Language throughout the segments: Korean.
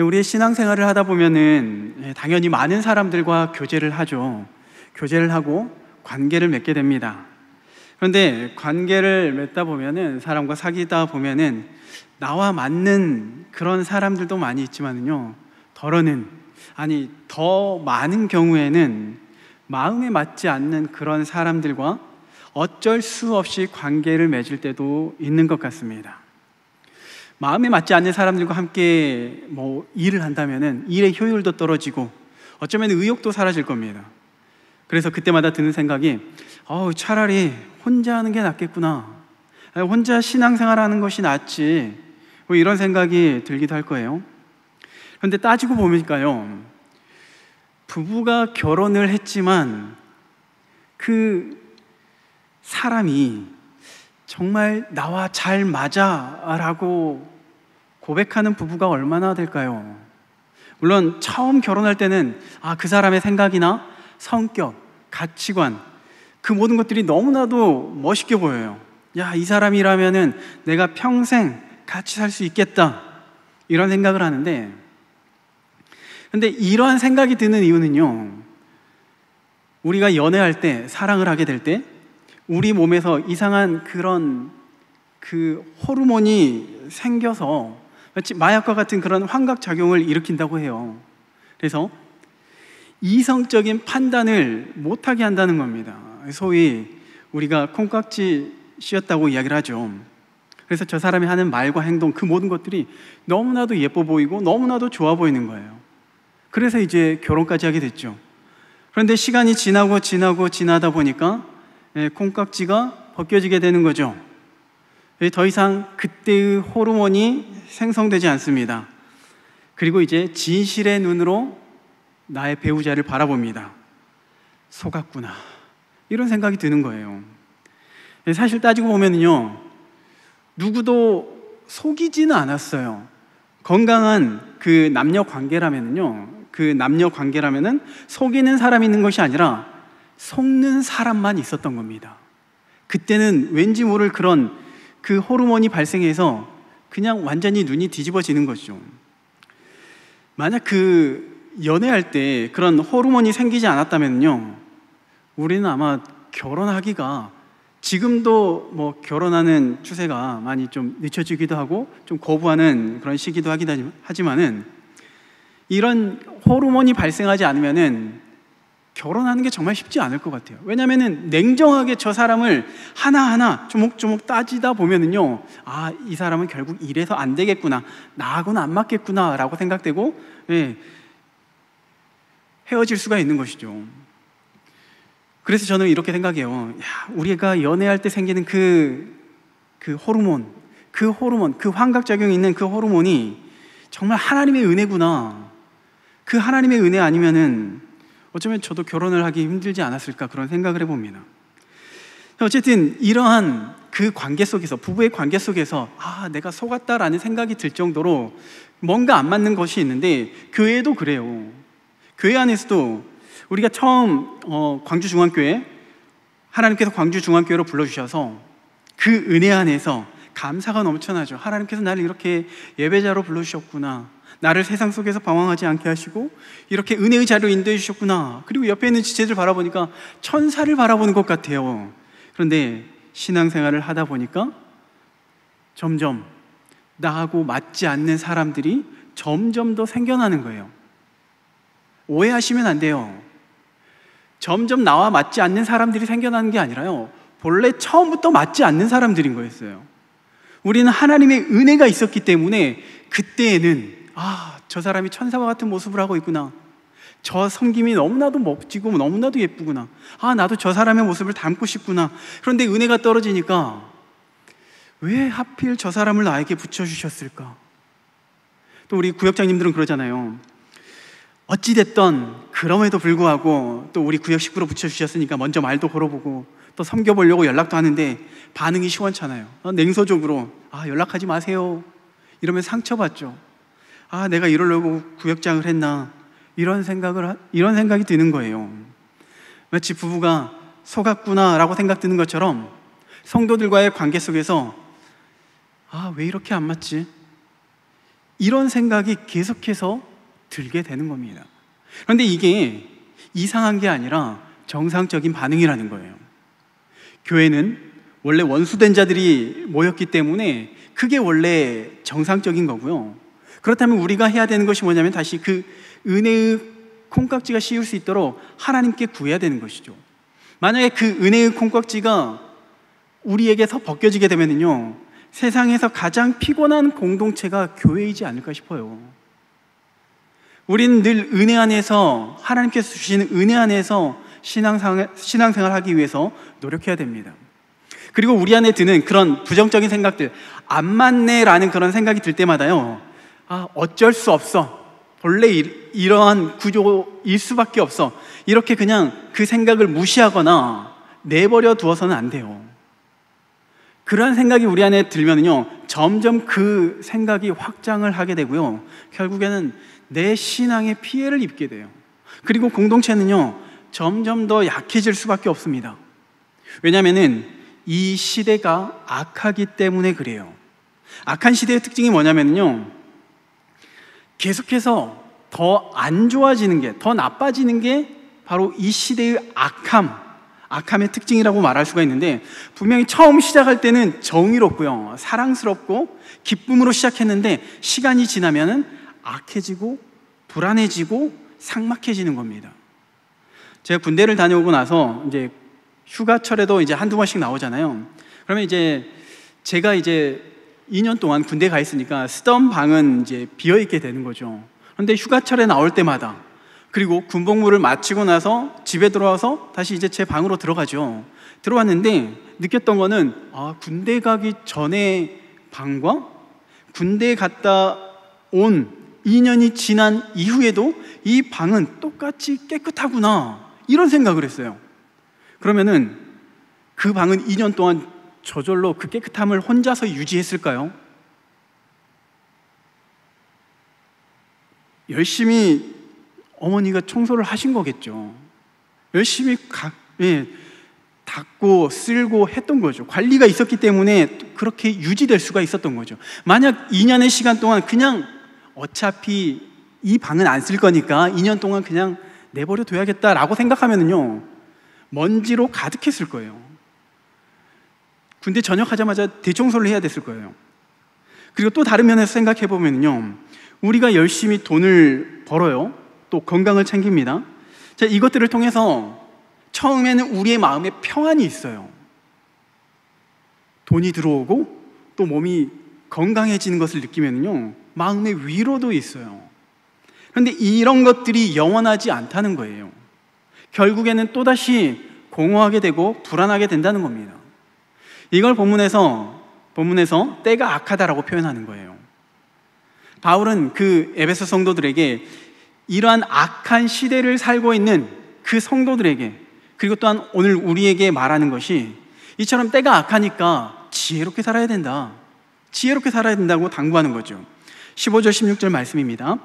우리의 신앙생활을 하다 보면은 당연히 많은 사람들과 교제를 하죠. 교제를 하고 관계를 맺게 됩니다. 그런데 관계를 맺다 보면은, 사람과 사귀다 보면은 나와 맞는 그런 사람들도 많이 있지만은요, 더 많은 경우에는 마음에 맞지 않는 그런 사람들과 어쩔 수 없이 관계를 맺을 때도 있는 것 같습니다. 마음에 맞지 않는 사람들과 함께 일을 한다면은 일의 효율도 떨어지고 어쩌면 의욕도 사라질 겁니다. 그래서 그때마다 드는 생각이, 차라리 혼자 하는 게 낫겠구나, 혼자 신앙생활하는 것이 낫지, 이런 생각이 들기도 할 거예요. 그런데 따지고 보니까요, 부부가 결혼을 했지만 그 사람이 정말 나와 잘 맞아 라고 고백하는 부부가 얼마나 될까요? 물론 처음 결혼할 때는 그 사람의 생각이나 성격, 가치관, 그 모든 것들이 너무나도 멋있게 보여요. 이 사람이라면은 내가 평생 같이 살 수 있겠다, 이런 생각을 하는데, 근데 이러한 생각이 드는 이유는요, 우리가 연애할 때, 사랑을 하게 될 때 우리 몸에서 이상한 그런 호르몬이 생겨서 마치 마약과 같은 그런 환각작용을 일으킨다고 해요. 그래서 이성적인 판단을 못하게 한다는 겁니다. 소위 우리가 콩깍지 씌었다고 이야기를 하죠. 그래서 저 사람이 하는 말과 행동, 그 모든 것들이 너무나도 예뻐 보이고 너무나도 좋아 보이는 거예요. 그래서 이제 결혼까지 하게 됐죠. 그런데 시간이 지나다 보니까 콩깍지가 벗겨지게 되는 거죠. 더 이상 그때의 호르몬이 생성되지 않습니다. 그리고 이제 진실의 눈으로 나의 배우자를 바라봅니다. 속았구나, 이런 생각이 드는 거예요. 사실 따지고 보면요, 누구도 속이지는 않았어요. 건강한 그 남녀 관계라면은 속이는 사람이 있는 것이 아니라 속는 사람만 있었던 겁니다. 그때는 왠지 모를 그런 그 호르몬이 발생해서 그냥 완전히 눈이 뒤집어지는 거죠. 만약 연애할 때 그런 호르몬이 생기지 않았다면요, 우리는 아마 결혼하기가, 지금도 결혼하는 추세가 많이 좀 늦춰지기도 하고 좀 거부하는 그런 시기도 하지만은, 이런 호르몬이 발생하지 않으면은 결혼하는 게 정말 쉽지 않을 것 같아요. 왜냐하면은 냉정하게 저 사람을 하나하나 조목조목 따지다 보면은요, 이 사람은 결국 이래서 안 되겠구나, 나하고는 안 맞겠구나 라고 생각되고 헤어질 수가 있는 것이죠. 그래서 저는 이렇게 생각해요. 우리가 연애할 때 생기는 그 호르몬, 그 환각작용이 있는 그 호르몬이 정말 하나님의 은혜구나. 그 하나님의 은혜 아니면은 어쩌면 저도 결혼을 하기 힘들지 않았을까, 그런 생각을 해봅니다. 어쨌든 이러한 그 관계 속에서, 부부의 관계 속에서 내가 속았다라는 생각이 들 정도로 뭔가 안 맞는 것이 있는데, 교회도 그래요. 교회 안에서도 우리가 처음 광주중앙교회, 하나님께서 광주중앙교회로 불러주셔서 그 은혜 안에서 감사가 넘쳐나죠. 하나님께서 나를 이렇게 예배자로 불러주셨구나, 나를 세상 속에서 방황하지 않게 하시고 이렇게 은혜의 자리로 인도해 주셨구나. 그리고 옆에 있는 지체들 바라보니까 천사를 바라보는 것 같아요. 그런데 신앙생활을 하다 보니까 점점 나하고 맞지 않는 사람들이 점점 더 생겨나는 거예요. 오해하시면 안 돼요. 점점 나와 맞지 않는 사람들이 생겨나는 게 아니라요, 본래 처음부터 맞지 않는 사람들인 거였어요. 우리는 하나님의 은혜가 있었기 때문에 그때에는 저 사람이 천사와 같은 모습을 하고 있구나, 저 섬김이 너무나도 멋지고 너무나도 예쁘구나, 나도 저 사람의 모습을 닮고 싶구나. 그런데 은혜가 떨어지니까 왜 하필 저 사람을 나에게 붙여주셨을까? 또 우리 구역장님들은 그러잖아요. 어찌됐던 그럼에도 불구하고 또 우리 구역 식구로 붙여주셨으니까 먼저 말도 걸어보고 또 섬겨보려고 연락도 하는데 반응이 시원찮아요. 냉소적으로 연락하지 마세요 이러면 상처받죠. 내가 이러려고 구역장을 했나, 이런 생각이 드는 거예요. 마치 부부가 속았구나 라고 생각드는 것처럼 성도들과의 관계 속에서 왜 이렇게 안 맞지? 이런 생각이 계속해서 들게 되는 겁니다. 그런데 이게 이상한 게 아니라 정상적인 반응이라는 거예요. 교회는 원래 원수된 자들이 모였기 때문에 그게 원래 정상적인 거고요. 그렇다면 우리가 해야 되는 것이 뭐냐면 다시 그 은혜의 콩깍지가 씌울 수 있도록 하나님께 구해야 되는 것이죠. 만약에 그 은혜의 콩깍지가 우리에게서 벗겨지게 되면요, 세상에서 가장 피곤한 공동체가 교회이지 않을까 싶어요. 우리는 늘 은혜 안에서, 하나님께서 주시는 은혜 안에서 신앙생활 하기 위해서 노력해야 됩니다. 그리고 우리 안에 드는 그런 부정적인 생각들, 안 맞네라는 그런 생각이 들 때마다요, 어쩔 수 없어, 본래 이러한 구조일 수밖에 없어, 이렇게 그냥 그 생각을 무시하거나 내버려 두어서는 안 돼요. 그러한 생각이 우리 안에 들면요, 점점 그 생각이 확장을 하게 되고요, 결국에는 내 신앙에 피해를 입게 돼요. 그리고 공동체는요, 점점 더 약해질 수밖에 없습니다. 왜냐하면 이 시대가 악하기 때문에 그래요. 악한 시대의 특징이 뭐냐면요, 계속해서 더 안 좋아지는 게, 더 나빠지는 게 바로 이 시대의 악함의 특징이라고 말할 수가 있는데, 분명히 처음 시작할 때는 정의롭고요, 사랑스럽고 기쁨으로 시작했는데 시간이 지나면은 악해지고 불안해지고 삭막해지는 겁니다. 제가 군대를 다녀오고 나서 이제 휴가철에도 이제 한두 번씩 나오잖아요. 그러면 이제 제가 이제 2년 동안 군대 가 있으니까 쓰던 방은 이제 비어 있게 되는 거죠. 그런데 휴가철에 나올 때마다, 그리고 군복무를 마치고 나서 집에 들어와서 다시 이제 제 방으로 들어가죠. 들어왔는데 느꼈던 거는, 군대 가기 전에 방과 군대 갔다 온 2년이 지난 이후에도 이 방은 똑같이 깨끗하구나, 이런 생각을 했어요. 그러면은 그 방은 2년 동안 저절로 그 깨끗함을 혼자서 유지했을까요? 열심히 어머니가 청소를 하신 거겠죠. 열심히 닦고 쓸고 했던 거죠. 관리가 있었기 때문에 그렇게 유지될 수가 있었던 거죠. 만약 2년의 시간 동안 그냥 어차피 이 방은 안 쓸 거니까 2년 동안 그냥 내버려 둬야겠다라고 생각하면요, 먼지로 가득했을 거예요. 군대 전역하자마자 대청소를 해야 됐을 거예요. 그리고 또 다른 면에서 생각해 보면요, 우리가 열심히 돈을 벌어요. 또 건강을 챙깁니다. 자, 이것들을 통해서 처음에는 우리의 마음에 평안이 있어요. 돈이 들어오고 또 몸이 건강해지는 것을 느끼면요, 마음의 위로도 있어요. 그런데 이런 것들이 영원하지 않다는 거예요. 결국에는 또다시 공허하게 되고 불안하게 된다는 겁니다. 이걸 본문에서 때가 악하다라고 표현하는 거예요. 바울은 그 에베소 성도들에게 이러한 악한 시대를 살고 있는 그 성도들에게, 그리고 또한 오늘 우리에게 말하는 것이, 이처럼 때가 악하니까 지혜롭게 살아야 된다, 지혜롭게 살아야 된다고 당부하는 거죠. 15절 16절 말씀입니다.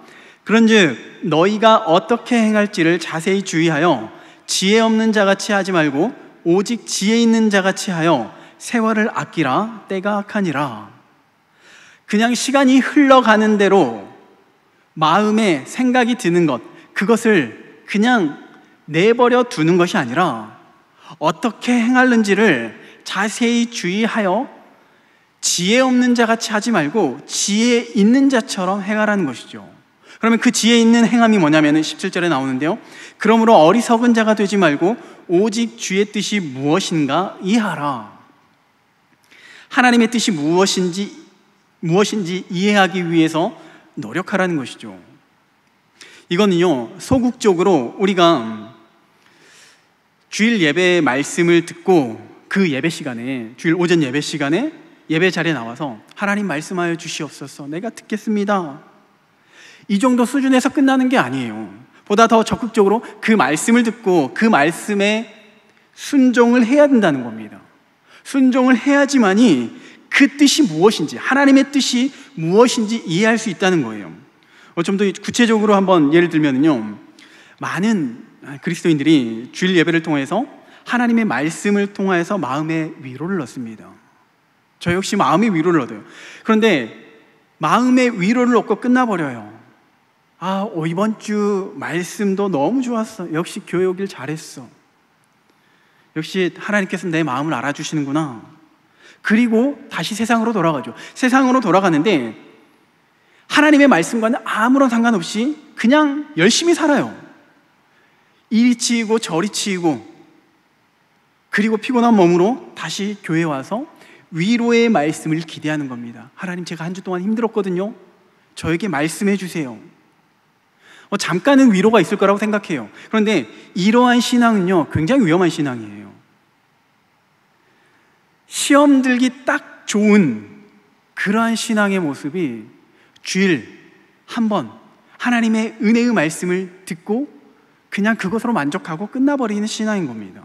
그런즉 너희가 어떻게 행할지를 자세히 주의하여 지혜 없는 자같이 하지 말고 오직 지혜 있는 자같이 하여 세월을 아끼라. 때가 악하니라. 그냥 시간이 흘러가는 대로 마음에 생각이 드는 것, 그것을 그냥 내버려 두는 것이 아니라 어떻게 행하는지를 자세히 주의하여 지혜 없는 자같이 하지 말고 지혜 있는 자처럼 행하라는 것이죠. 그러면 그 지혜 있는 행함이 뭐냐면 17절에 나오는데요, 그러므로 어리석은 자가 되지 말고 오직 주의 뜻이 무엇인가 이해하라. 하나님의 뜻이 무엇인지 이해하기 위해서 노력하라는 것이죠. 이거는요, 소극적으로 우리가 주일 예배 말씀을 듣고 그 예배 시간에, 주일 오전 예배 시간에 예배 자리에 나와서 하나님 말씀하여 주시옵소서, 내가 듣겠습니다, 이 정도 수준에서 끝나는 게 아니에요. 보다 더 적극적으로 그 말씀을 듣고 그 말씀에 순종을 해야 된다는 겁니다. 순종을 해야지만이 그 뜻이 무엇인지, 하나님의 뜻이 무엇인지 이해할 수 있다는 거예요. 좀 더 구체적으로 한번 예를 들면요, 많은 그리스도인들이 주일 예배를 통해서 하나님의 말씀을 통해서 마음의 위로를 얻습니다. 저 역시 마음의 위로를 얻어요. 그런데 마음의 위로를 얻고 끝나버려요. 이번 주 말씀도 너무 좋았어. 역시 교회 오길 잘했어. 역시 하나님께서 내 마음을 알아주시는구나. 그리고 다시 세상으로 돌아가죠. 세상으로 돌아가는데 하나님의 말씀과는 아무런 상관없이 그냥 열심히 살아요. 이리 치이고 저리 치이고, 그리고 피곤한 몸으로 다시 교회에 와서 위로의 말씀을 기대하는 겁니다. 하나님, 제가 한 주 동안 힘들었거든요. 저에게 말씀해 주세요. 잠깐은 위로가 있을 거라고 생각해요. 그런데 이러한 신앙은요, 굉장히 위험한 신앙이에요. 시험 들기 딱 좋은 그러한 신앙의 모습이 주일 한 번 하나님의 은혜의 말씀을 듣고 그냥 그것으로 만족하고 끝나버리는 신앙인 겁니다.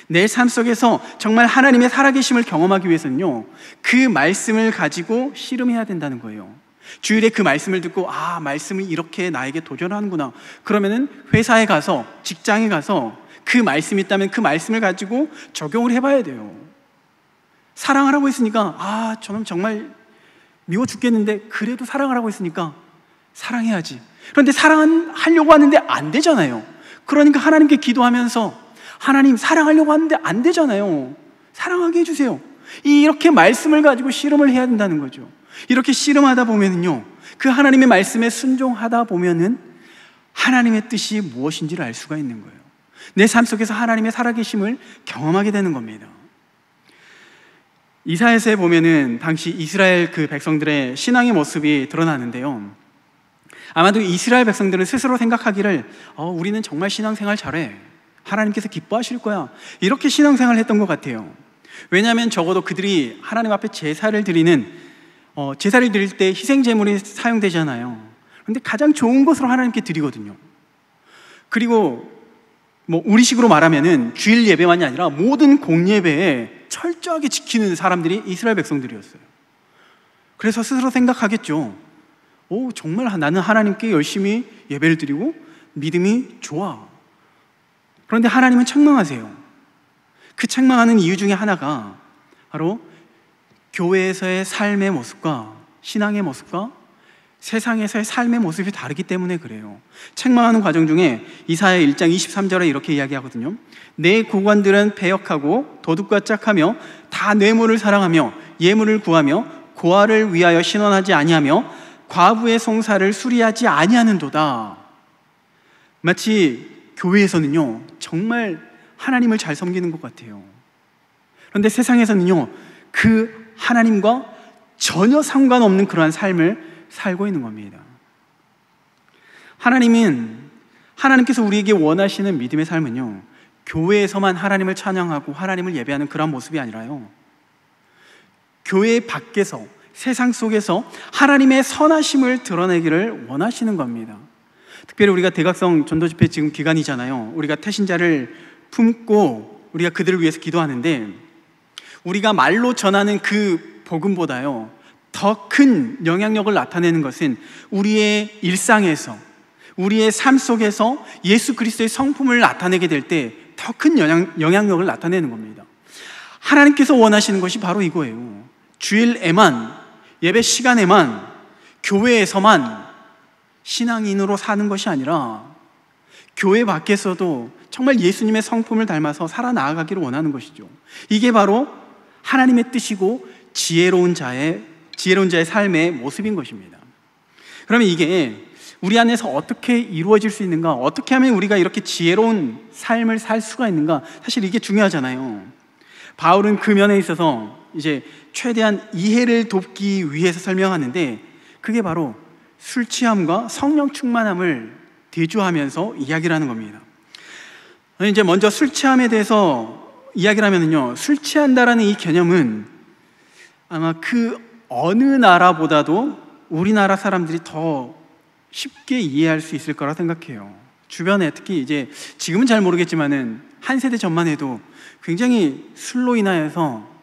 내 삶 속에서 정말 하나님의 살아계심을 경험하기 위해서는요, 그 말씀을 가지고 씨름해야 된다는 거예요. 주일에 그 말씀을 듣고 말씀을 이렇게 나에게 도전하는구나. 그러면은 회사에 가서, 직장에 가서 그 말씀이 있다면 그 말씀을 가지고 적용을 해봐야 돼요. 사랑하라고 했으니까 저는 정말 미워 죽겠는데 그래도 사랑하라고 했으니까 사랑해야지. 그런데 사랑하려고 하는데 안 되잖아요. 그러니까 하나님께 기도하면서, 하나님, 사랑하려고 하는데 안 되잖아요. 사랑하게 해주세요. 이렇게 말씀을 가지고 씨름을 해야 된다는 거죠. 이렇게 씨름하다 보면은요, 그 하나님의 말씀에 순종하다 보면은 하나님의 뜻이 무엇인지를 알 수가 있는 거예요. 내 삶 속에서 하나님의 살아계심을 경험하게 되는 겁니다. 이사야서에 보면은 당시 이스라엘 그 백성들의 신앙의 모습이 드러나는데요, 아마도 이스라엘 백성들은 스스로 생각하기를 우리는 정말 신앙생활 잘해, 하나님께서 기뻐하실 거야, 이렇게 신앙생활을 했던 것 같아요. 왜냐하면 적어도 그들이 하나님 앞에 제사를 드릴 때 희생제물이 사용되잖아요. 그런데 가장 좋은 것으로 하나님께 드리거든요. 그리고 우리식으로 말하면은 주일 예배만이 아니라 모든 공예배에 철저하게 지키는 사람들이 이스라엘 백성들이었어요. 그래서 스스로 생각하겠죠. 정말 나는 하나님께 열심히 예배를 드리고 믿음이 좋아. 그런데 하나님은 책망하세요. 그 책망하는 이유 중에 하나가 바로 교회에서의 삶의 모습과 신앙의 모습과 세상에서의 삶의 모습이 다르기 때문에 그래요. 책망하는 과정 중에 이사야 1장 23절에 이렇게 이야기하거든요. 내 구관들은 패역하고 도둑과 짝하며 다 뇌물을 사랑하며 예물을 구하며 고아를 위하여 신원하지 아니하며 과부의 송사를 수리하지 아니하는도다. 마치 교회에서는요, 정말 하나님을 잘 섬기는 것 같아요. 그런데 세상에서는요, 그 하나님과 전혀 상관없는 그러한 삶을 살고 있는 겁니다. 하나님께서 우리에게 원하시는 믿음의 삶은요, 교회에서만 하나님을 찬양하고 하나님을 예배하는 그런 모습이 아니라요, 교회 밖에서, 세상 속에서 하나님의 선하심을 드러내기를 원하시는 겁니다. 특별히 우리가 대각성 전도집회 지금 기간이잖아요. 우리가 태신자를 품고 우리가 그들을 위해서 기도하는데, 우리가 말로 전하는 그 복음보다요, 더 큰 영향력을 나타내는 것은 우리의 일상에서, 우리의 삶 속에서 예수 그리스도의 성품을 나타내게 될 때 더 큰 영향력을 나타내는 겁니다. 하나님께서 원하시는 것이 바로 이거예요. 주일에만, 예배 시간에만, 교회에서만 신앙인으로 사는 것이 아니라 교회 밖에서도 정말 예수님의 성품을 닮아서 살아나가기를 원하는 것이죠. 이게 바로 하나님의 뜻이고 지혜로운 자의 삶의 모습인 것입니다. 그러면 이게 우리 안에서 어떻게 이루어질 수 있는가? 어떻게 하면 우리가 이렇게 지혜로운 삶을 살 수가 있는가? 사실 이게 중요하잖아요. 바울은 그 면에 있어서 이제 최대한 이해를 돕기 위해서 설명하는데, 그게 바로 술 취함과 성령 충만함을 대조하면서 이야기를 하는 겁니다. 이제 먼저 술 취함에 대해서 이야기를 하면요, 술 취한다라는 이 개념은 아마 그 어느 나라보다도 우리나라 사람들이 더 쉽게 이해할 수 있을 거라 생각해요. 주변에 특히 이제 지금은 잘 모르겠지만은 한 세대 전만 해도 굉장히 술로 인하여서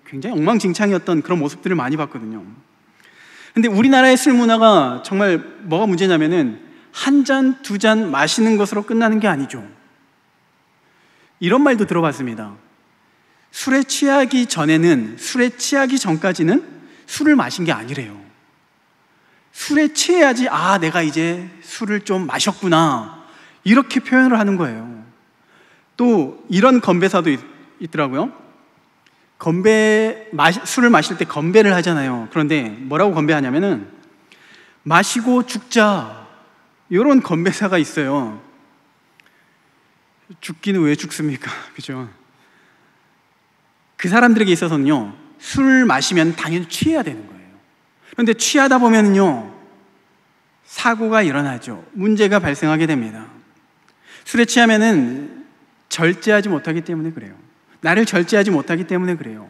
굉장히 엉망진창이었던 그런 모습들을 많이 봤거든요. 근데 우리나라의 술 문화가 정말 뭐가 문제냐면은 한 잔, 두 잔 마시는 것으로 끝나는 게 아니죠. 이런 말도 들어봤습니다. 술에 취하기 전까지는 술을 마신 게 아니래요. 술에 취해야지, 아, 내가 이제 술을 좀 마셨구나, 이렇게 표현을 하는 거예요. 또 이런 건배사도 있더라고요. 술을 마실 때 건배를 하잖아요. 그런데 뭐라고 건배하냐면은 마시고 죽자, 이런 건배사가 있어요. 죽기는 왜 죽습니까? 그죠? 그 사람들에게 있어서는요, 술 마시면 당연히 취해야 되는 거예요. 그런데 취하다 보면요, 사고가 일어나죠. 문제가 발생하게 됩니다. 술에 취하면은 절제하지 못하기 때문에 그래요. 나를 절제하지 못하기 때문에 그래요.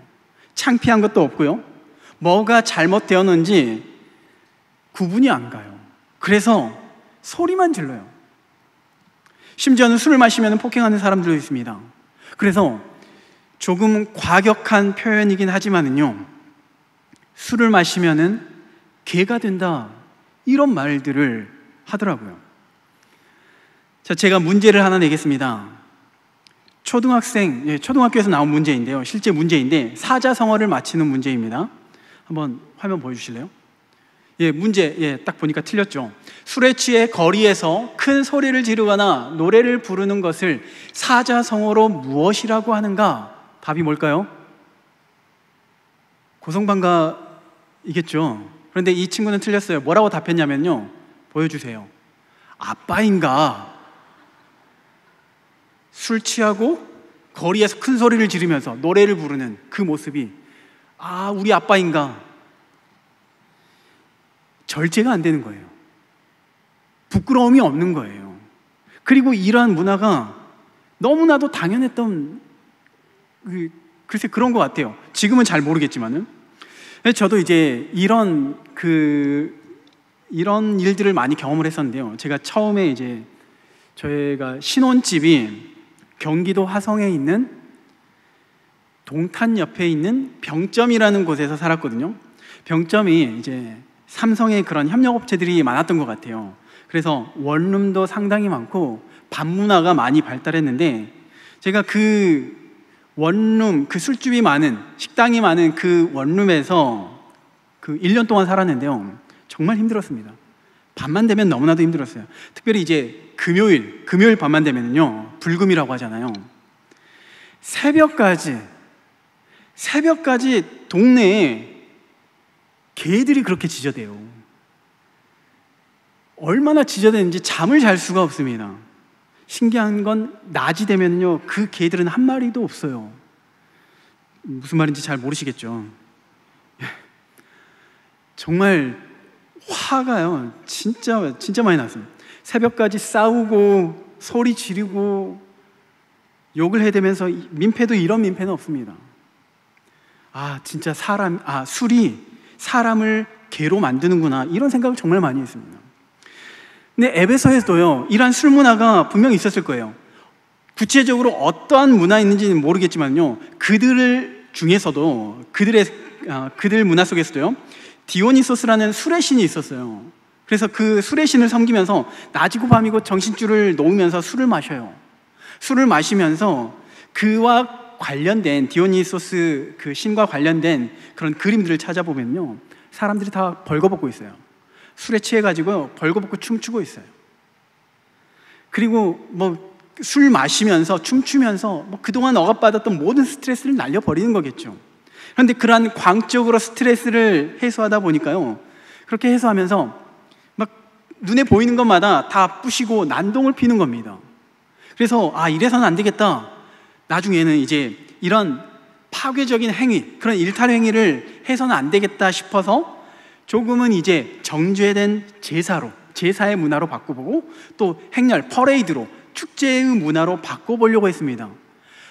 창피한 것도 없고요, 뭐가 잘못되었는지 구분이 안 가요. 그래서 소리만 질러요. 심지어는 술을 마시면 폭행하는 사람들도 있습니다. 그래서 조금 과격한 표현이긴 하지만은요, 술을 마시면은 개가 된다, 이런 말들을 하더라고요. 자, 제가 문제를 하나 내겠습니다. 초등학교에서 나온 문제인데요, 실제 문제인데 사자성어를 맞히는 문제입니다. 한번 화면 보여주실래요? 문제 딱 보니까 틀렸죠. 술에 취해 거리에서 큰 소리를 지르거나 노래를 부르는 것을 사자성어로 무엇이라고 하는가? 답이 뭘까요? 고성방가이겠죠. 그런데 이 친구는 틀렸어요. 뭐라고 답했냐면요, 보여주세요. 아빠인가? 술 취하고 거리에서 큰 소리를 지르면서 노래를 부르는 그 모습이, 아, 우리 아빠인가? 절제가 안 되는 거예요. 부끄러움이 없는 거예요. 그리고 이러한 문화가 너무나도 당연했던, 글쎄 그런 것 같아요. 지금은 잘 모르겠지만은. 저도 이제 이런 일들을 많이 경험을 했었는데요. 제가 처음에 이제 저희가 신혼집이 경기도 화성에 있는 동탄 옆에 있는 병점이라는 곳에서 살았거든요. 병점이 이제 삼성의 그런 협력업체들이 많았던 것 같아요. 그래서 원룸도 상당히 많고 밤문화가 많이 발달했는데, 제가 그 원룸, 그 술집이 많은, 식당이 많은 그 원룸에서 1년 동안 살았는데요, 정말 힘들었습니다. 밤만 되면 너무나도 힘들었어요. 특별히 이제 금요일 밤만 되면요, 불금이라고 하잖아요. 새벽까지 동네에 개들이 그렇게 짖어대요. 얼마나 짖어대는지 잠을 잘 수가 없습니다. 신기한 건 낮이 되면요, 그 개들은 한 마리도 없어요. 무슨 말인지 잘 모르시겠죠. 정말 화가요, 진짜 많이 났어요. 새벽까지 싸우고 소리 지르고 욕을 해대면서, 민폐도 이런 민폐는 없습니다. 진짜 술이 사람을 개로 만드는구나, 이런 생각을 정말 많이 했습니다. 근데 에베소에서도요, 이러한 술 문화가 분명히 있었을 거예요. 구체적으로 어떠한 문화 있는지는 모르겠지만요, 그들 문화 속에서도요, 디오니소스라는 술의 신이 있었어요. 그래서 그 술의 신을 섬기면서 낮이고 밤이고 정신줄을 놓으면서 술을 마셔요. 술을 마시면서 그와 관련된, 디오니소스 그 신과 관련된 그런 그림들을 찾아보면요, 사람들이 다 벌거벗고 있어요. 술에 취해가지고 벌거벗고 춤추고 있어요. 그리고 술 마시면서 춤추면서 그동안 억압받았던 모든 스트레스를 날려버리는 거겠죠. 그런데 그러한 광적으로 스트레스를 해소하다 보니까요, 그렇게 해소하면서 막 눈에 보이는 것마다 다 부시고 난동을 피는 겁니다. 그래서 이래서는 안 되겠다, 나중에는 이제 이런 파괴적인 행위, 그런 일탈 행위를 해서는 안 되겠다 싶어서 조금은 이제 정죄된 제사의 문화로 바꿔보고, 또 행렬, 퍼레이드로, 축제의 문화로 바꿔보려고 했습니다.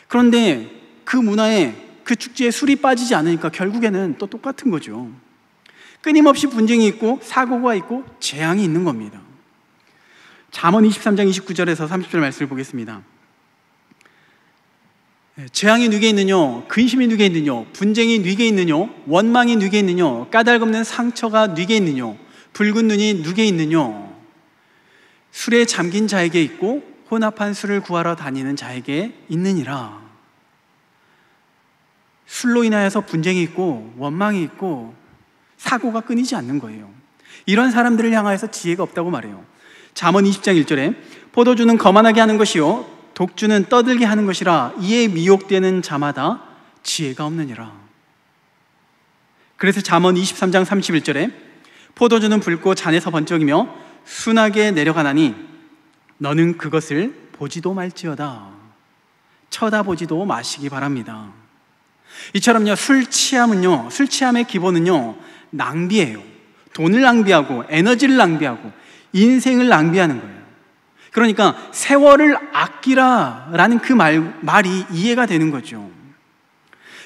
그런데 그 문화에, 그 축제에 술이 빠지지 않으니까 결국에는 또 똑같은 거죠. 끊임없이 분쟁이 있고 사고가 있고 재앙이 있는 겁니다. 잠언 23장 29절에서 30절 말씀을 보겠습니다. 재앙이 누게 있느뇨? 근심이 누게 있느뇨? 분쟁이 누게 있느뇨? 원망이 누게 있느뇨? 까닭없는 상처가 누게 있느뇨? 붉은 눈이 누게 있느뇨? 술에 잠긴 자에게 있고 혼합한 술을 구하러 다니는 자에게 있느니라. 술로 인하여서 분쟁이 있고 원망이 있고 사고가 끊이지 않는 거예요. 이런 사람들을 향하여서 지혜가 없다고 말해요. 잠언 20장 1절에 포도주는 거만하게 하는 것이요 독주는 떠들게 하는 것이라 이에 미혹되는 자마다 지혜가 없느니라. 그래서 잠언 23장 31절에 포도주는 붉고 잔에서 번쩍이며 순하게 내려가나니 너는 그것을 보지도 말지어다. 쳐다보지도 마시기 바랍니다. 이처럼요, 술 취함의 기본은요, 낭비예요. 돈을 낭비하고 에너지를 낭비하고 인생을 낭비하는 거예요. 그러니까 세월을 아끼라라는 그 말이 이해가 되는 거죠.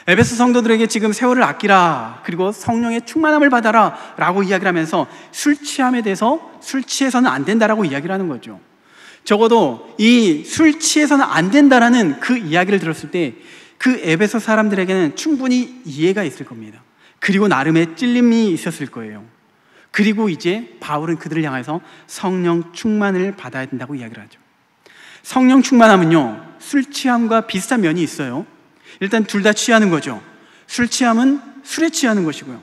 에베소 성도들에게 지금 세월을 아끼라, 그리고 성령의 충만함을 받아라 라고 이야기를 하면서 술 취함에 대해서 술 취해서는 안 된다라고 이야기를 하는 거죠. 적어도 이 술 취해서는 안 된다라는 그 이야기를 들었을 때 그 에베소 사람들에게는 충분히 이해가 있을 겁니다. 그리고 나름의 찔림이 있었을 거예요. 그리고 이제 바울은 그들을 향해서 성령 충만을 받아야 된다고 이야기를 하죠. 성령 충만함은요, 술 취함과 비슷한 면이 있어요. 일단 둘 다 취하는 거죠. 술 취함은 술에 취하는 것이고요,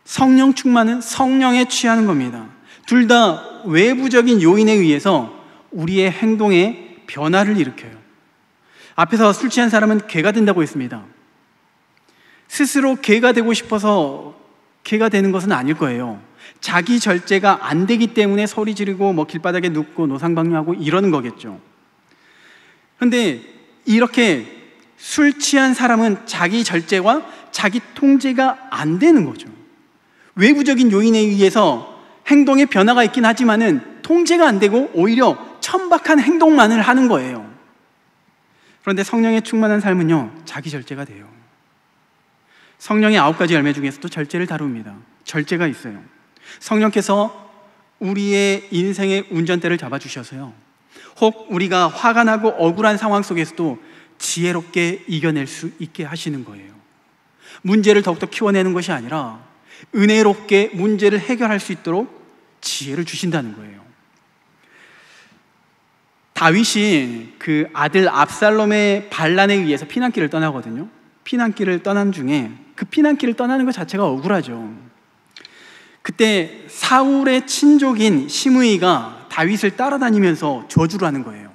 성령 충만은 성령에 취하는 겁니다. 둘 다 외부적인 요인에 의해서 우리의 행동에 변화를 일으켜요. 앞에서 술 취한 사람은 개가 된다고 했습니다. 스스로 개가 되고 싶어서 개가 되는 것은 아닐 거예요. 자기 절제가 안 되기 때문에 소리 지르고 길바닥에 눕고 노상방뇨하고 이러는 거겠죠. 그런데 이렇게 술 취한 사람은 자기 절제와 자기 통제가 안 되는 거죠. 외부적인 요인에 의해서 행동에 변화가 있긴 하지만은 통제가 안 되고 오히려 천박한 행동만을 하는 거예요. 그런데 성령의 충만한 삶은요, 자기 절제가 돼요. 성령의 9가지 열매 중에서도 절제를 다룹니다. 절제가 있어요. 성령께서 우리의 인생의 운전대를 잡아주셔서요, 혹 우리가 화가 나고 억울한 상황 속에서도 지혜롭게 이겨낼 수 있게 하시는 거예요. 문제를 더욱더 키워내는 것이 아니라 은혜롭게 문제를 해결할 수 있도록 지혜를 주신다는 거예요. 다윗이 그 아들 압살롬의 반란에 의해서 피난길을 떠나거든요. 피난길을 떠난 중에 그 피난길을 떠나는 것 자체가 억울하죠. 그때 사울의 친족인 시므이가 다윗을 따라다니면서 저주를 하는 거예요.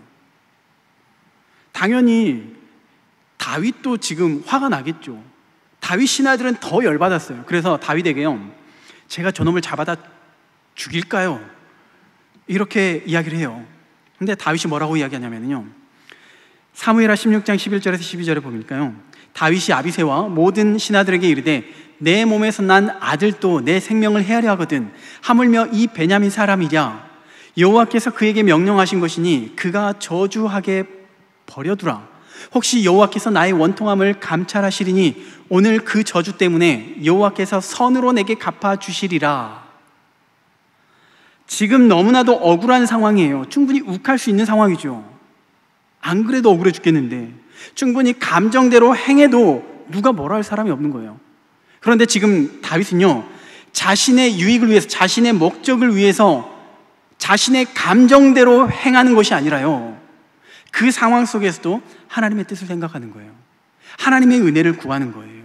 당연히 다윗도 지금 화가 나겠죠. 다윗 신하들은 더 열받았어요. 그래서 다윗에게요, 제가 저놈을 잡아다 죽일까요? 이렇게 이야기를 해요. 근데 다윗이 뭐라고 이야기하냐면요, 사무엘하 16장 11절에서 12절에 보니까요, 다윗이 아비새와 모든 신하들에게 이르되 내 몸에서 난 아들도 내 생명을 헤아려 하거든 하물며 이 베냐민 사람이랴. 여호와께서 그에게 명령하신 것이니 그가 저주하게 버려두라. 혹시 여호와께서 나의 원통함을 감찰하시리니 오늘 그 저주 때문에 여호와께서 선으로 내게 갚아주시리라. 지금 너무나도 억울한 상황이에요. 충분히 욱할 수 있는 상황이죠. 안 그래도 억울해 죽겠는데 충분히 감정대로 행해도 누가 뭐라 할 사람이 없는 거예요. 그런데 지금 다윗은요, 자신의 유익을 위해서, 자신의 목적을 위해서 자신의 감정대로 행하는 것이 아니라요, 그 상황 속에서도 하나님의 뜻을 생각하는 거예요. 하나님의 은혜를 구하는 거예요.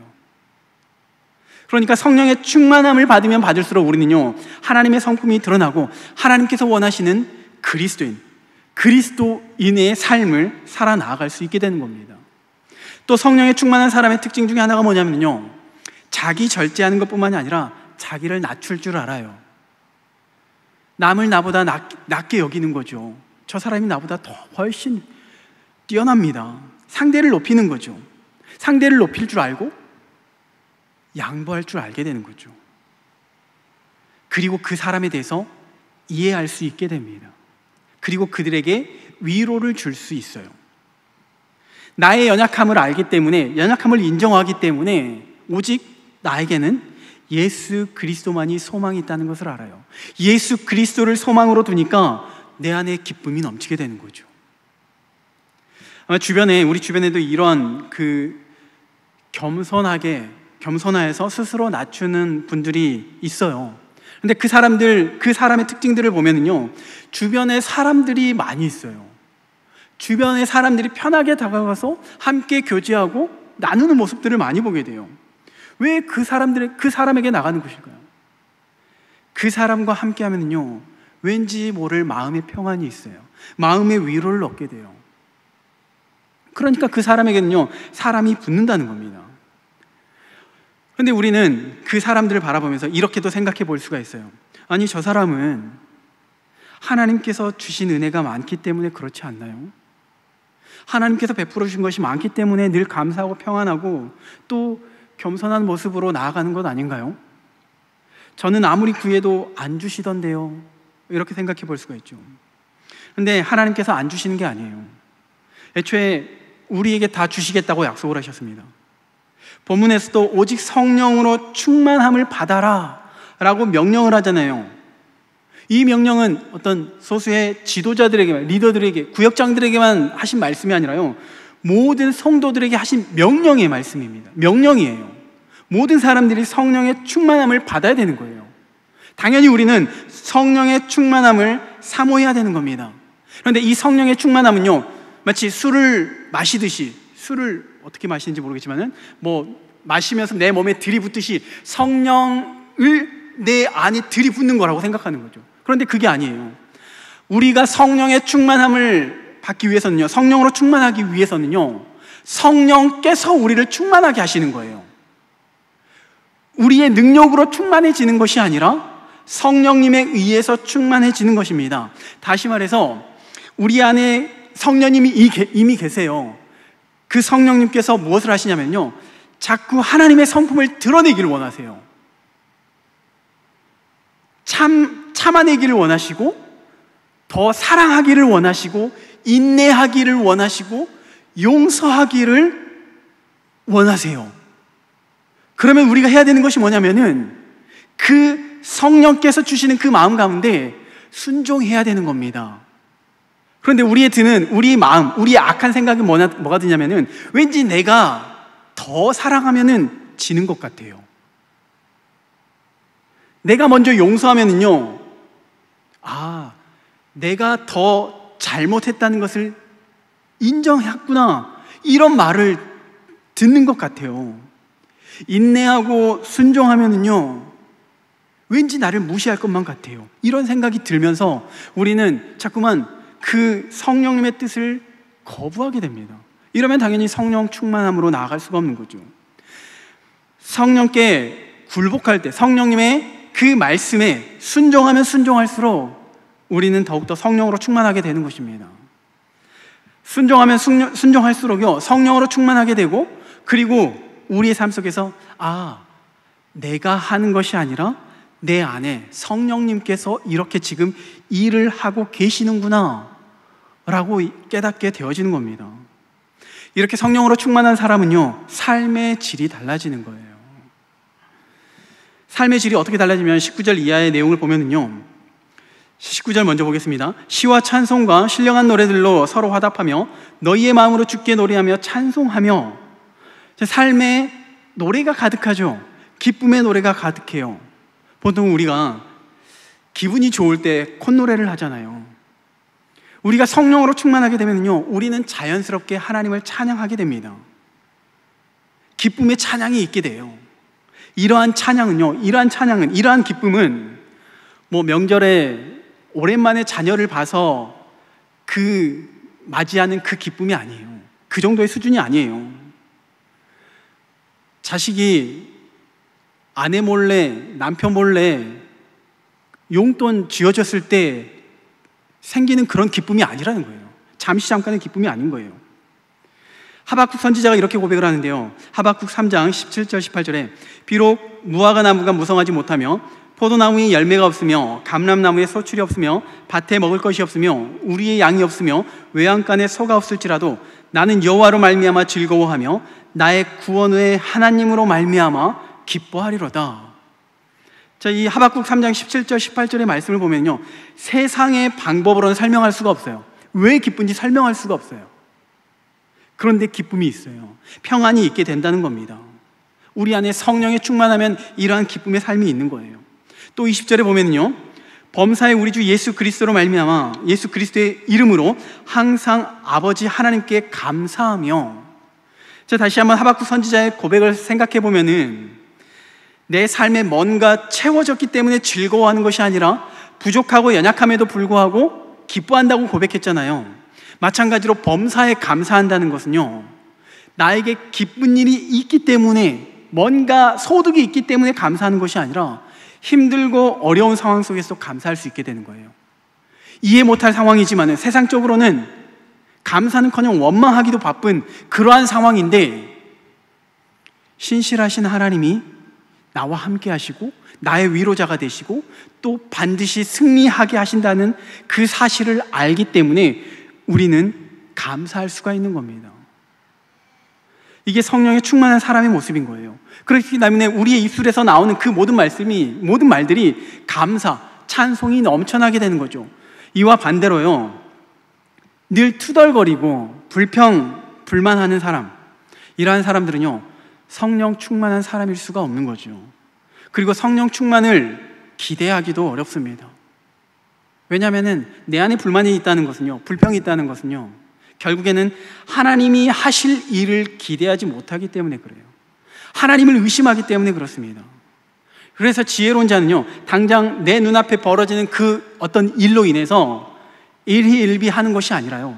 그러니까 성령의 충만함을 받으면 받을수록 우리는요, 하나님의 성품이 드러나고 하나님께서 원하시는 그리스도인의 삶을 살아나갈 수 있게 되는 겁니다. 또 성령의 충만한 사람의 특징 중에 하나가 뭐냐면요, 자기 절제하는 것뿐만이 아니라 자기를 낮출 줄 알아요. 남을 나보다 낮게 여기는 거죠. 저 사람이 나보다 더 훨씬 뛰어납니다. 상대를 높이는 거죠. 상대를 높일 줄 알고 양보할 줄 알게 되는 거죠. 그리고 그 사람에 대해서 이해할 수 있게 됩니다. 그리고 그들에게 위로를 줄 수 있어요. 나의 연약함을 알기 때문에, 연약함을 인정하기 때문에 오직 나에게는 예수 그리스도만이 소망이 있다는 것을 알아요. 예수 그리스도를 소망으로 두니까 내 안에 기쁨이 넘치게 되는 거죠. 아마 우리 주변에도 이런 겸손해서 스스로 낮추는 분들이 있어요. 근데 그 사람의 특징들을 보면은요, 주변에 사람들이 많이 있어요. 주변에 사람들이 편하게 다가가서 함께 교제하고 나누는 모습들을 많이 보게 돼요. 왜 그 사람에게 나가는 것일까요? 그 사람과 함께 하면요, 왠지 모를 마음의 평안이 있어요. 마음의 위로를 얻게 돼요. 그러니까 그 사람에게는요, 사람이 붙는다는 겁니다. 그런데 우리는 그 사람들을 바라보면서 이렇게도 생각해 볼 수가 있어요. 아니, 저 사람은 하나님께서 주신 은혜가 많기 때문에 그렇지 않나요? 하나님께서 베풀어 주신 것이 많기 때문에 늘 감사하고 평안하고 또 겸손한 모습으로 나아가는 것 아닌가요? 저는 아무리 구해도 안 주시던데요. 이렇게 생각해 볼 수가 있죠. 그런데 하나님께서 안 주시는 게 아니에요. 애초에 우리에게 다 주시겠다고 약속을 하셨습니다. 본문에서도 오직 성령으로 충만함을 받아라 라고 명령을 하잖아요. 이 명령은 어떤 소수의 지도자들에게만, 리더들에게, 구역장들에게만 하신 말씀이 아니라요, 모든 성도들에게 하신 명령의 말씀입니다. 명령이에요. 모든 사람들이 성령의 충만함을 받아야 되는 거예요. 당연히 우리는 성령의 충만함을 사모해야 되는 겁니다. 그런데 이 성령의 충만함은요, 마치 술을 마시듯이, 술을 어떻게 마시는지 모르겠지만은 마시면서 내 몸에 들이붓듯이 성령을 내 안에 들이붓는 거라고 생각하는 거죠. 그런데 그게 아니에요. 우리가 성령의 충만함을 받기 위해서는요, 성령으로 충만하기 위해서는요, 성령께서 우리를 충만하게 하시는 거예요. 우리의 능력으로 충만해지는 것이 아니라 성령님에 의해서 충만해지는 것입니다. 다시 말해서 우리 안에 성령님이 이미 계세요. 그 성령님께서 무엇을 하시냐면요, 자꾸 하나님의 성품을 드러내기를 원하세요. 참아내기를 원하시고, 더 사랑하기를 원하시고, 인내하기를 원하시고, 용서하기를 원하세요. 그러면 우리가 해야 되는 것이 뭐냐면은 그 성령께서 주시는 그 마음 가운데 순종해야 되는 겁니다. 그런데 우리의 드는, 우리 마음, 우리의 악한 생각이 뭐가 드냐면은 왠지 내가 더 사랑하면은 지는 것 같아요. 내가 먼저 용서하면은요, 내가 더 잘못했다는 것을 인정했구나, 이런 말을 듣는 것 같아요. 인내하고 순종하면은요, 왠지 나를 무시할 것만 같아요. 이런 생각이 들면서 우리는 자꾸만 그 성령님의 뜻을 거부하게 됩니다. 이러면 당연히 성령 충만함으로 나아갈 수가 없는 거죠. 성령께 굴복할 때, 성령님의 그 말씀에 순종하면 순종할수록 우리는 더욱더 성령으로 충만하게 되는 것입니다. 순종하면 순종할수록요, 성령으로 충만하게 되고, 그리고 우리의 삶 속에서 내가 하는 것이 아니라 내 안에 성령님께서 이렇게 지금 일을 하고 계시는구나 라고 깨닫게 되어지는 겁니다. 이렇게 성령으로 충만한 사람은요, 삶의 질이 달라지는 거예요. 삶의 질이 어떻게 달라지면 19절 이하의 내용을 보면은요, 19절 먼저 보겠습니다. 시와 찬송과 신령한 노래들로 서로 화답하며 너희의 마음으로 주께 노래하며 찬송하며. 삶에 노래가 가득하죠. 기쁨의 노래가 가득해요. 보통 우리가 기분이 좋을 때 콧노래를 하잖아요. 우리가 성령으로 충만하게 되면요, 우리는 자연스럽게 하나님을 찬양하게 됩니다. 기쁨의 찬양이 있게 돼요. 이러한 기쁨은 명절에 오랜만에 자녀를 봐서 맞이하는 그 기쁨이 아니에요. 그 정도의 수준이 아니에요. 자식이 아내 몰래, 남편 몰래 용돈 쥐어줬을 때 생기는 그런 기쁨이 아니라는 거예요. 잠깐의 기쁨이 아닌 거예요. 하박국 선지자가 이렇게 고백을 하는데요, 하박국 3장 17절 18절에 비록 무화과 나무가 무성하지 못하며 포도나무에 열매가 없으며 감람나무에 소출이 없으며 밭에 먹을 것이 없으며 우리의 양이 없으며 외양간에 소가 없을지라도 나는 여호와로 말미암아 즐거워하며 나의 구원의 하나님으로 말미암아 기뻐하리로다. 자, 이 하박국 3장 17절 18절의 말씀을 보면요, 세상의 방법으로는 설명할 수가 없어요. 왜 기쁜지 설명할 수가 없어요. 그런데 기쁨이 있어요. 평안이 있게 된다는 겁니다. 우리 안에 성령에 충만하면 이러한 기쁨의 삶이 있는 거예요. 또 20절에 보면요, 범사의 우리 주 예수 그리스도로 말미암아 예수 그리스도의 이름으로 항상 아버지 하나님께 감사하며. 자, 다시 한번 하박국 선지자의 고백을 생각해 보면은 내 삶에 뭔가 채워졌기 때문에 즐거워하는 것이 아니라 부족하고 연약함에도 불구하고 기뻐한다고 고백했잖아요. 마찬가지로 범사에 감사한다는 것은요, 나에게 기쁜 일이 있기 때문에, 뭔가 소득이 있기 때문에 감사하는 것이 아니라 힘들고 어려운 상황 속에서 감사할 수 있게 되는 거예요. 이해 못할 상황이지만 세상적으로는 감사는커녕 원망하기도 바쁜 그러한 상황인데, 신실하신 하나님이 나와 함께 하시고 나의 위로자가 되시고 또 반드시 승리하게 하신다는 그 사실을 알기 때문에 우리는 감사할 수가 있는 겁니다. 이게 성령에 충만한 사람의 모습인 거예요. 그렇기 때문에 우리의 입술에서 나오는 그 모든 말들이 감사, 찬송이 넘쳐나게 되는 거죠. 이와 반대로요, 늘 투덜거리고 불평불만하는 사람, 이러한 사람들은요, 성령 충만한 사람일 수가 없는 거죠. 그리고 성령 충만을 기대하기도 어렵습니다. 왜냐하면 내 안에 불만이 있다는 것은요, 불평이 있다는 것은요, 결국에는 하나님이 하실 일을 기대하지 못하기 때문에 그래요. 하나님을 의심하기 때문에 그렇습니다. 그래서 지혜로운 자는요, 당장 내 눈앞에 벌어지는 그 어떤 일로 인해서 일희일비하는 것이 아니라요,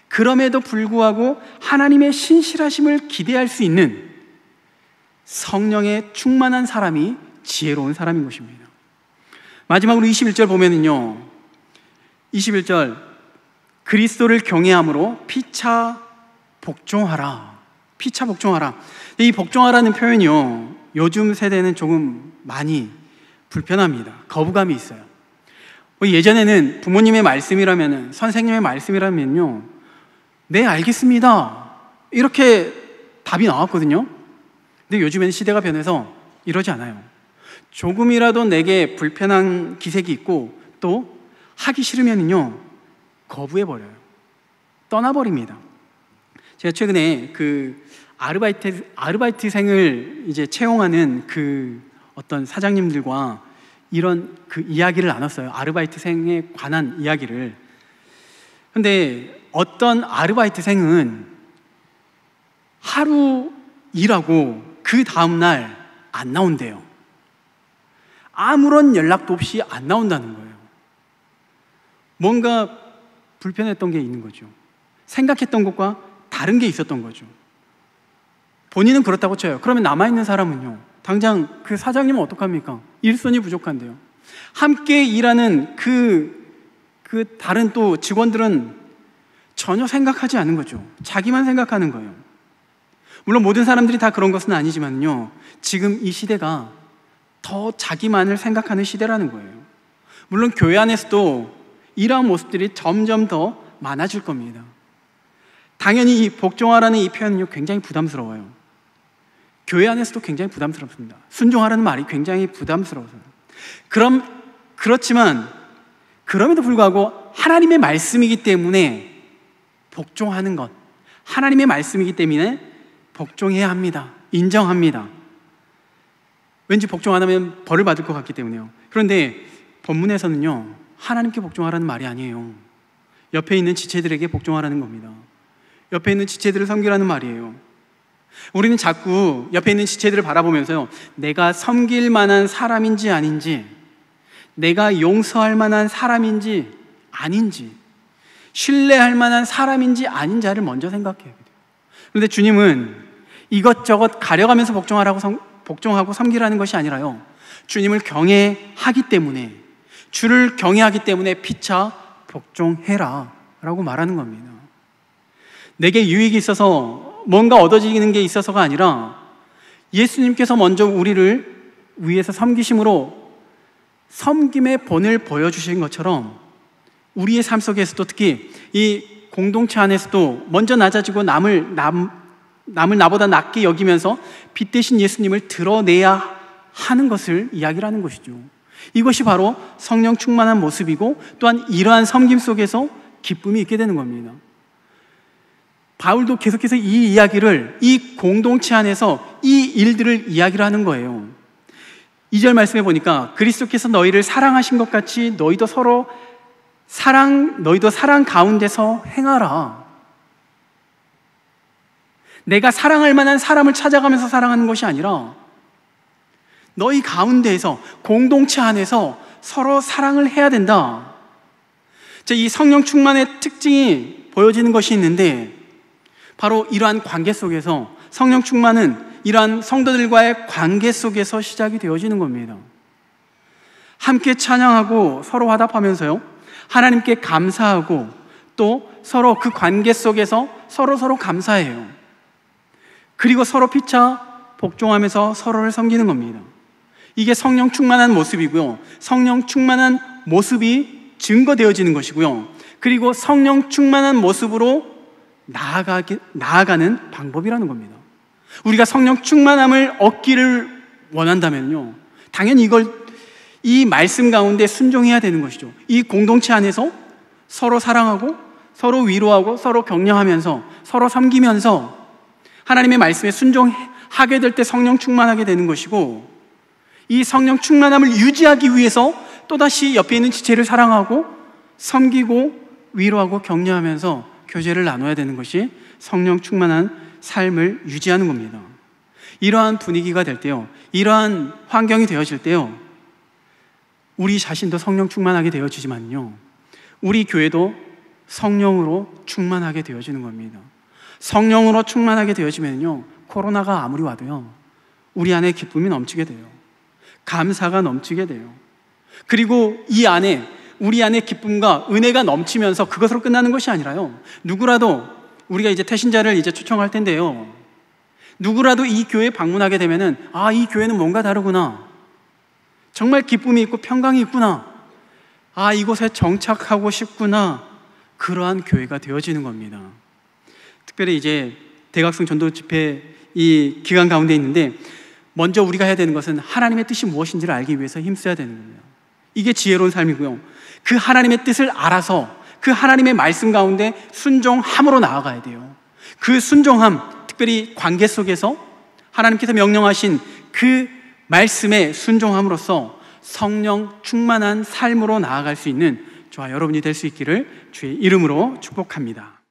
그럼에도 불구하고 하나님의 신실하심을 기대할 수 있는 성령에 충만한 사람이 지혜로운 사람인 것입니다. 마지막으로 21절 보면은요, 21절, 그리스도를 경외함으로 피차 복종하라. 피차 복종하라. 이 복종하라는 표현이요, 요즘 세대는 조금 많이 불편합니다. 거부감이 있어요. 예전에는 부모님의 말씀이라면, 선생님의 말씀이라면요, 네, 알겠습니다, 이렇게 답이 나왔거든요. 근데 요즘에는 시대가 변해서 이러지 않아요. 조금이라도 내게 불편한 기색이 있고 또 하기 싫으면요, 거부해버려요. 떠나버립니다. 제가 최근에 그 아르바이트생을 이제 채용하는 그 어떤 사장님들과 이런 그 이야기를 나눴어요. 아르바이트생에 관한 이야기를. 근데 어떤 아르바이트생은 하루 일하고 그 다음날 안 나온대요. 아무런 연락도 없이 안 나온다는 거예요. 뭔가 불편했던 게 있는 거죠. 생각했던 것과 다른 게 있었던 거죠. 본인은 그렇다고 쳐요. 그러면 남아있는 사람은요, 당장 그 사장님은 어떡합니까? 일손이 부족한데요. 함께 일하는 그 다른 또 직원들은 전혀 생각하지 않은 거죠. 자기만 생각하는 거예요. 물론 모든 사람들이 다 그런 것은 아니지만요, 지금 이 시대가 더 자기만을 생각하는 시대라는 거예요. 물론 교회 안에서도 이러한 모습들이 점점 더 많아질 겁니다. 당연히 이 복종하라는 이 표현은요, 굉장히 부담스러워요. 교회 안에서도 굉장히 부담스럽습니다. 순종하라는 말이 굉장히 부담스러워서. 그렇지만 그럼에도 불구하고 하나님의 말씀이기 때문에 복종하는 것, 하나님의 말씀이기 때문에 복종해야 합니다. 인정합니다. 왠지 복종 안 하면 벌을 받을 것 같기 때문에요. 그런데 본문에서는요, 하나님께 복종하라는 말이 아니에요. 옆에 있는 지체들에게 복종하라는 겁니다. 옆에 있는 지체들을 섬기라는 말이에요. 우리는 자꾸 옆에 있는 지체들을 바라보면서요, 내가 섬길 만한 사람인지 아닌지, 내가 용서할 만한 사람인지 아닌지, 신뢰할 만한 사람인지 아닌 자를 먼저 생각해야 돼요. 그런데 주님은 이것저것 가려가면서 복종하고 섬기라는 것이 아니라요, 주님을 경외하기 때문에, 주를 경외하기 때문에 피차 복종해라 라고 말하는 겁니다. 내게 유익이 있어서 뭔가 얻어지는 게 있어서가 아니라 예수님께서 먼저 우리를 위해서 섬기심으로 섬김의 본을 보여주신 것처럼 우리의 삶 속에서도, 특히 이 공동체 안에서도 먼저 낮아지고 남을 나보다 낮게 여기면서 빛 대신 예수님을 드러내야 하는 것을 이야기를 하는 것이죠. 이것이 바로 성령 충만한 모습이고, 또한 이러한 섬김 속에서 기쁨이 있게 되는 겁니다. 바울도 계속해서 이 이야기를, 이 공동체 안에서 이 일들을 이야기를 하는 거예요. 2절 말씀해 보니까 그리스도께서 너희를 사랑하신 것 같이 너희도 사랑 가운데서 행하라. 내가 사랑할 만한 사람을 찾아가면서 사랑하는 것이 아니라 너희 가운데에서 공동체 안에서 서로 사랑을 해야 된다. 이 성령 충만의 특징이 보여지는 것이 있는데 바로 이러한 관계 속에서 성령 충만은 이러한 성도들과의 관계 속에서 시작이 되어지는 겁니다. 함께 찬양하고 서로 화답하면서요, 하나님께 감사하고 또 서로 그 관계 속에서 서로 감사해요. 그리고 서로 피차 복종하면서 서로를 섬기는 겁니다. 이게 성령 충만한 모습이고요, 성령 충만한 모습이 증거되어지는 것이고요, 그리고 성령 충만한 모습으로 나아가는 방법이라는 겁니다. 우리가 성령 충만함을 얻기를 원한다면요, 당연히 이 말씀 가운데 순종해야 되는 것이죠. 이 공동체 안에서 서로 사랑하고 서로 위로하고 서로 격려하면서 서로 섬기면서 하나님의 말씀에 순종하게 될 때 성령 충만하게 되는 것이고, 이 성령 충만함을 유지하기 위해서 또다시 옆에 있는 지체를 사랑하고 섬기고 위로하고 격려하면서 교제를 나눠야 되는 것이 성령 충만한 삶을 유지하는 겁니다. 이러한 분위기가 될 때요, 이러한 환경이 되어질 때요, 우리 자신도 성령 충만하게 되어지지만요, 우리 교회도 성령으로 충만하게 되어지는 겁니다. 성령으로 충만하게 되어지면요, 코로나가 아무리 와도요, 우리 안에 기쁨이 넘치게 돼요. 감사가 넘치게 돼요. 그리고 우리 안에 기쁨과 은혜가 넘치면서 그것으로 끝나는 것이 아니라요, 누구라도 우리가 이제 태신자를 초청할 텐데요, 누구라도 이 교회에 방문하게 되면은 이 교회는 뭔가 다르구나, 정말 기쁨이 있고 평강이 있구나, 이곳에 정착하고 싶구나, 그러한 교회가 되어지는 겁니다. 특별히 이제 대각성 전도 집회 이 기간 가운데 있는데, 먼저 우리가 해야 되는 것은 하나님의 뜻이 무엇인지를 알기 위해서 힘써야 되는 겁니다. 이게 지혜로운 삶이고요, 그 하나님의 뜻을 알아서 그 하나님의 말씀 가운데 순종함으로 나아가야 돼요. 그 순종함, 특별히 관계 속에서 하나님께서 명령하신 그 말씀에 순종함으로써 성령 충만한 삶으로 나아갈 수 있는 저와 여러분이 될 수 있기를 주의 이름으로 축복합니다.